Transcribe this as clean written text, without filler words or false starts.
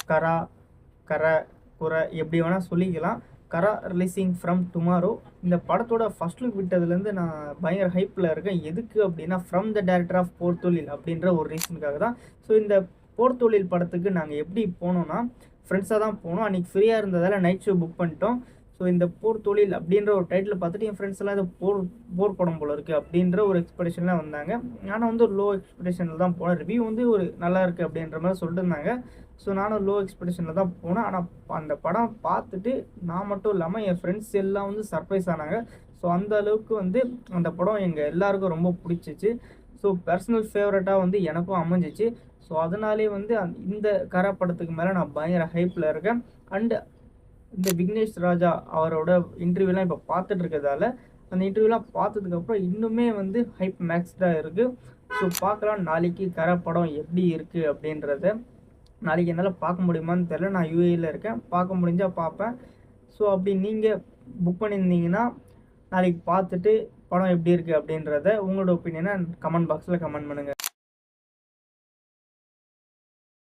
கரா, கரை, குறை எப்படி வேணால் சொல்லிக்கலாம். கரா ரிலீஸிங் ஃப்ரம் டுமாரோ. இந்த படத்தோட ஃபர்ஸ்ட் லுக் விட்டதுலேருந்து நான் பயங்கர ஹைப்பில் இருக்கேன். எதுக்கு அப்படின்னா, ஃப்ரம் த டேரக்டர் ஆஃப் போர்த்தொழில் அப்படின்ற ஒரு ரீசனுக்காக தான். ஸோ இந்த போர்த்தொழில் படத்துக்கு நாங்கள் எப்படி போனோம்னா, ஃப்ரெண்ட்ஸாக தான் போனோம். அன்றைக்கி ஃப்ரீயாக இருந்ததால் நைட் ஷோ புக் பண்ணிட்டோம். ஸோ இந்த போர்த்தொழில் அப்படின்ற ஒரு டைட்டில் பார்த்துட்டு என் ஃப்ரெண்ட்ஸ் எல்லாம் இது போர் படம் போல் இருக்குது அப்படின்ற ஒரு எக்ஸ்பெக்டேஷன்லாம் வந்தாங்க. ஆனால் வந்து ஒரு லோ எக்ஸ்பெக்டேஷனில் தான் போனேன். ரிவ்யூ வந்து ஒரு நல்லா இருக்குது அப்படின்ற மாதிரி சொல்லிட்டு இருந்தாங்க. ஸோ நானும் லோ எக்ஸ்பெக்டேஷனில் தான் போனேன். ஆனால் அந்த படம் பார்த்துட்டு நான் மட்டும் இல்லாமல் என் ஃப்ரெண்ட்ஸ் எல்லாம் வந்து சர்ப்ரைஸ் ஆனாங்க. ஸோ அந்த அளவுக்கு வந்து அந்த படம் எங்கள் எல்லாருக்கும் ரொம்ப பிடிச்சிச்சு. ஸோ பர்சனல் ஃபேவரட்டாக வந்து எனக்கும் அமைஞ்சிச்சு. ஸோ அதனாலே வந்து இந்த கரா படத்துக்கு மேலே நான் பயங்கர ஹைப்பில் இருக்கேன். அண்டு இந்த விக்னேஷ் ராஜா அவரோட இன்டர்வியூலாம் இப்போ பார்த்துட்டு இருக்கிறதால அந்த இன்டர்வியூலாம் பார்த்ததுக்கப்புறம் இன்னுமே வந்து ஹைப் மேக்ஸ்டாக இருக்குது. ஸோ பார்க்கலாம் நாளைக்கு கரை படம் எப்படி இருக்குது அப்படின்றத. நாளைக்கு என்னால் பார்க்க முடியுமான்னு தெரியல. நான் யூஏயில் இருக்கேன். பார்க்க முடிஞ்சால் பார்ப்பேன். ஸோ அப்படி நீங்கள் புக் பண்ணியிருந்தீங்கன்னா நாளைக்கு பார்த்துட்டு படம் எப்படி இருக்குது அப்படின்றத உங்களோட ஒப்பீனியனை கமெண்ட் பாக்ஸில் கமெண்ட் பண்ணுங்கள்.